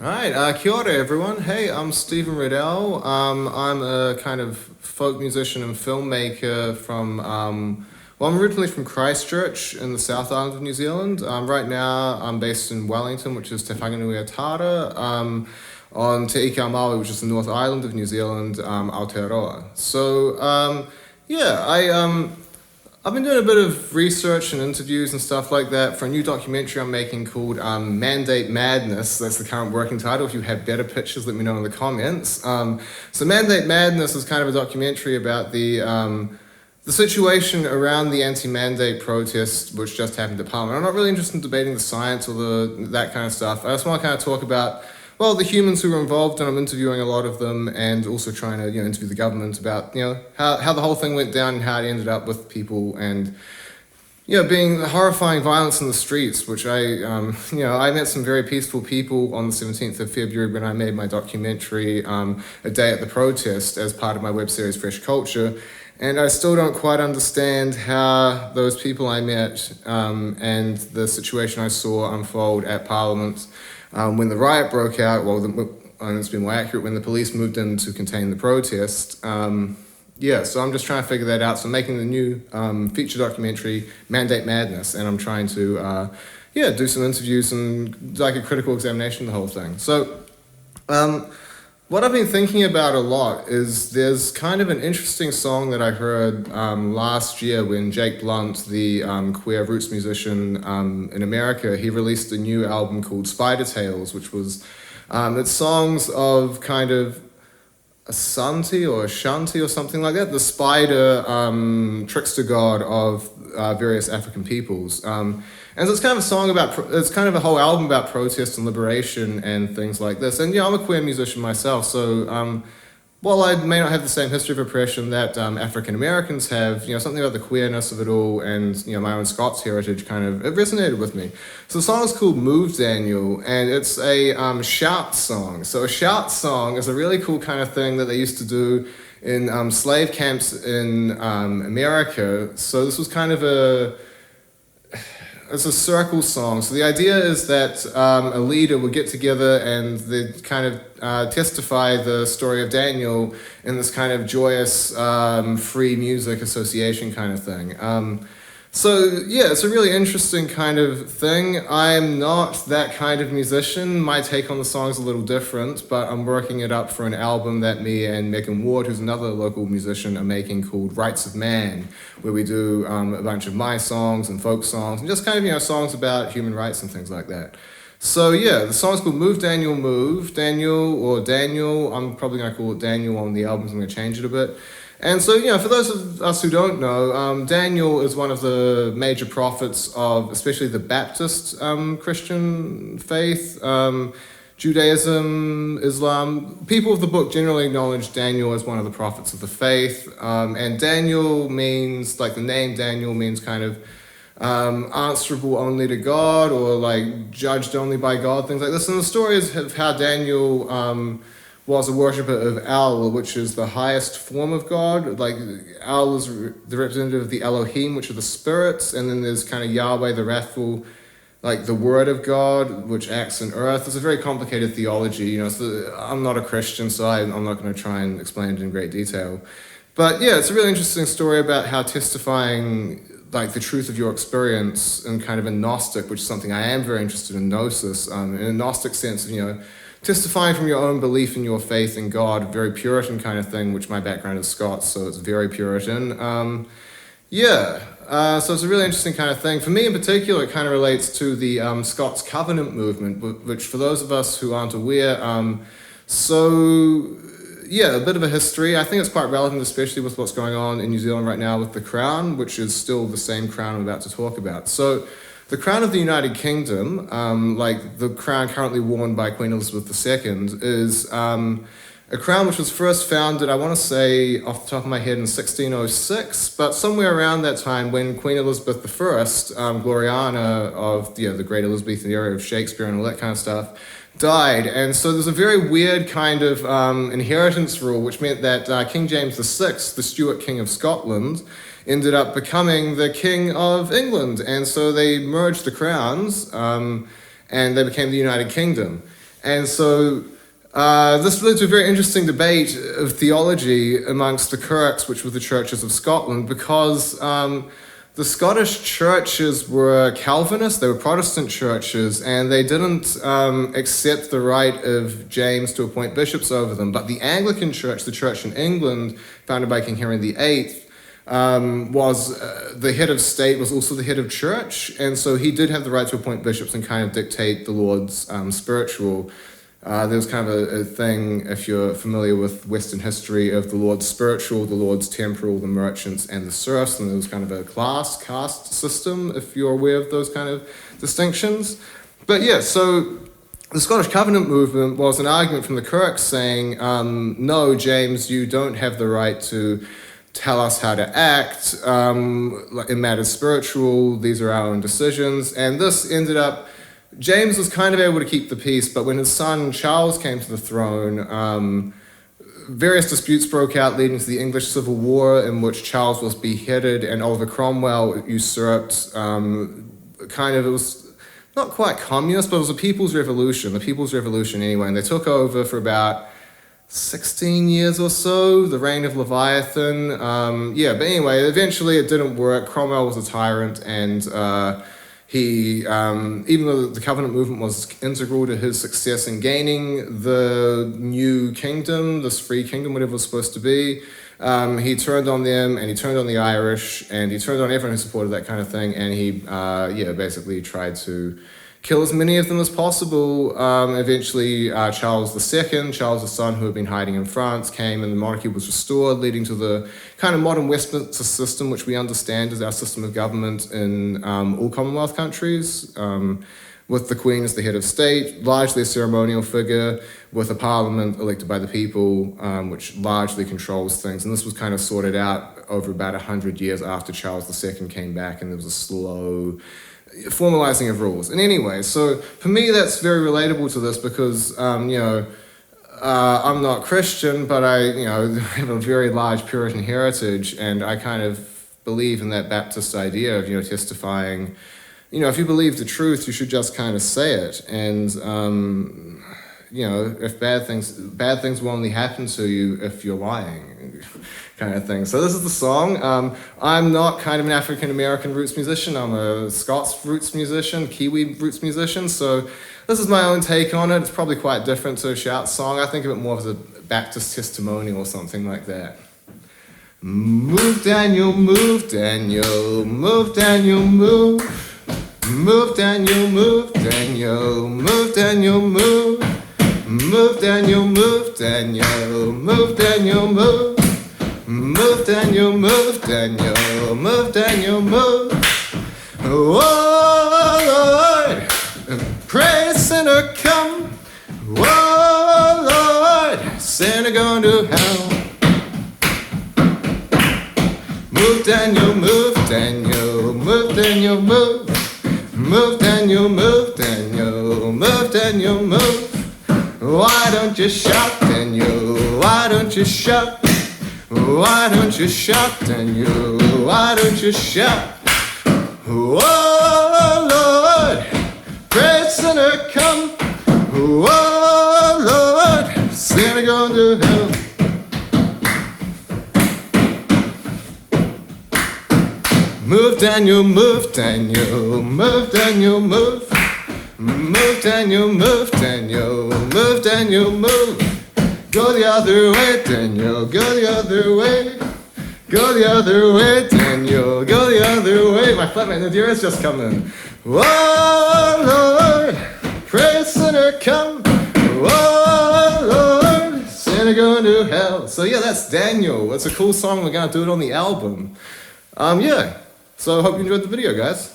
Alright, kia ora everyone. Hey, I'm Stephen Riddell. I'm a kind of folk musician and filmmaker I'm originally from Christchurch in the South Island of New Zealand. Right now I'm based in Wellington, which is Te Whanganui-a-Tara, on Te Ike Maui, which is the North Island of New Zealand, Aotearoa. I've been doing a bit of research and interviews and stuff like that for a new documentary I'm making called Mandate Madness. That's the current working title. If you have better pictures, let me know in the comments. So Mandate Madness is kind of a documentary about the situation around the anti-mandate protest, which just happened at Parliament. I'm not really interested in debating the science or that kind of stuff. I just want to kind of talk about the humans who were involved, and I'm interviewing a lot of them, and also trying to interview the government about how the whole thing went down and how it ended up with people, and being horrifying violence in the streets. Which I met some very peaceful people on the 17th of February when I made my documentary, A Day at the Protest, as part of my web series Fresh Culture, and I still don't quite understand how those people I met and the situation I saw unfold at Parliament. When the riot broke out, it's been more accurate, when the police moved in to contain the protest. So I'm just trying to figure that out. So I'm making the new feature documentary, Mandate Madness, and I'm trying to do some interviews and like a critical examination of the whole thing. So what I've been thinking about a lot is there's kind of an interesting song that I heard last year when Jake Blunt, the queer roots musician in America, he released a new album called Spider Tales, which was it's songs of kind of Asante or Ashanti or something like that, the spider trickster god of various African peoples. And so it's kind of a song it's kind of a whole album about protest and liberation and things like this. And I'm a queer musician myself, so while I may not have the same history of oppression that African Americans have, something about the queerness of it all and my own Scots heritage it resonated with me. So the song is called Move Daniel, and it's a shout song. So a shout song is a really cool kind of thing that they used to do in slave camps in America. So this was kind of it's a circle song. So the idea is that a leader would get together and they'd kind of testify the story of Daniel in this kind of joyous free music association kind of thing. It's a really interesting kind of thing. I'm not that kind of musician. My take on the song is a little different, but I'm working it up for an album that me and Megan Ward, who's another local musician, are making called Rights of Man, where we do a bunch of my songs and folk songs and just kind of songs about human rights and things like that. So the song's called Move Daniel Move. Daniel, I'm probably going to call it Daniel on the album, so I'm going to change it a bit. And so, for those of us who don't know, Daniel is one of the major prophets of especially the Baptist Christian faith, Judaism, Islam. People of the book generally acknowledge Daniel as one of the prophets of the faith. And Daniel means, the name Daniel means kind of answerable only to God, or judged only by God, things like this. And the story is of how Daniel was a worshipper of Al, which is the highest form of God. Al is the representative of the Elohim, which are the spirits, and then there's kind of Yahweh, the wrathful, the word of God, which acts in earth. It's a very complicated theology. I'm not a Christian, so I'm not going to try and explain it in great detail. But it's a really interesting story about how testifying the truth of your experience in kind of a Gnostic, which is something I am very interested in, Gnosis, in a Gnostic sense of, testifying from your own belief in your faith in God, very Puritan kind of thing, which my background is Scots, so it's very Puritan. So it's a really interesting kind of thing. For me in particular, it kind of relates to the Scots Covenant movement, which for those of us who aren't aware, a bit of a history. I think it's quite relevant, especially with what's going on in New Zealand right now with the Crown, which is still the same Crown I'm about to talk about. So the Crown of the United Kingdom, the crown currently worn by Queen Elizabeth II, is a crown which was first founded, I want to say off the top of my head, in 1606, but somewhere around that time when Queen Elizabeth I, Gloriana of the Great Elizabethan era of Shakespeare and all that kind of stuff, died. And so there's a very weird kind of inheritance rule, which meant that King James VI, the Stuart King of Scotland, ended up becoming the King of England. And so they merged the crowns and they became the United Kingdom. And so this led to a very interesting debate of theology amongst the Kirks, which were the churches of Scotland, because the Scottish churches were Calvinist, they were Protestant churches, and they didn't accept the right of James to appoint bishops over them. But the Anglican Church, the church in England, founded by King Henry VIII, was the head of state, was also the head of church, and so he did have the right to appoint bishops and kind of dictate the Lord's spiritual. There was kind of a thing, if you're familiar with Western history, of the Lord's spiritual, the Lord's temporal, the merchants, and the serfs, and there was kind of a caste system, if you're aware of those kind of distinctions. But yeah, so the Scottish Covenant movement was an argument from the Kirks saying, no, James, you don't have the right to tell us how to act in matters spiritual, these are our own decisions, and this ended up, James was kind of able to keep the peace, but when his son Charles came to the throne, various disputes broke out leading to the English Civil War, in which Charles was beheaded and Oliver Cromwell usurped, it was not quite communist, but it was a people's revolution, anyway, and they took over for about 16 years or so, the reign of Leviathan. But anyway, eventually it didn't work. Cromwell was a tyrant, and he, even though the Covenant movement was integral to his success in gaining the new kingdom, this free kingdom, whatever it was supposed to be, he turned on them, and he turned on the Irish, and he turned on everyone who supported that kind of thing, and he, basically tried to kill as many of them as possible. Eventually, Charles II, Charles' son, who had been hiding in France, came and the monarchy was restored, leading to the kind of modern Westminster system, which we understand as our system of government in all Commonwealth countries, with the Queen as the head of state, largely a ceremonial figure, with a parliament elected by the people, which largely controls things. And this was kind of sorted out over about 100 years after Charles II came back, and there was a slow formalizing of rules. And anyway, so for me that's very relatable to this because, I'm not Christian, but I have a very large Puritan heritage, and I kind of believe in that Baptist idea of, testifying. If you believe the truth, you should just kind of say it. And, if bad things will only happen to you if you're lying, kind of thing. So this is the song. I'm not kind of an African-American roots musician. I'm a Scots roots musician, Kiwi roots musician. So this is my own take on it. It's probably quite different to a shout song. I think of it more as a Baptist testimonial or something like that. Move, Daniel, move, Daniel, move, Daniel, move. Move, Daniel, move, Daniel, move, Daniel, move. Move, Daniel, move, Daniel, move, Daniel, move. Move, Daniel, move, Daniel, move, Daniel, move. Oh, Lord, pray, sinner, come. Oh, Lord, sinner gone to hell. Move, Daniel, move, Daniel, move, Daniel, move. Move, Daniel, move, Daniel, move, Daniel, move. Why don't you shout, Daniel? Why don't you shout? Why don't you shout, Daniel? Why don't you shout? Oh, Lord, pray, sinner, come. Oh, Lord, sinner gone to hell. Move, Daniel, move, Daniel, move, Daniel, move. Move, Daniel, move, Daniel, move, Daniel, move. Go the other way, Daniel, go the other way. Go the other way, Daniel, go the other way. My flatmate Nadir has just come in. Whoa, Lord, pray, sinner, come. Whoa, Lord, sinner going to hell. So yeah, that's Daniel. It's a cool song. We're going to do it on the album. So I hope you enjoyed the video, guys.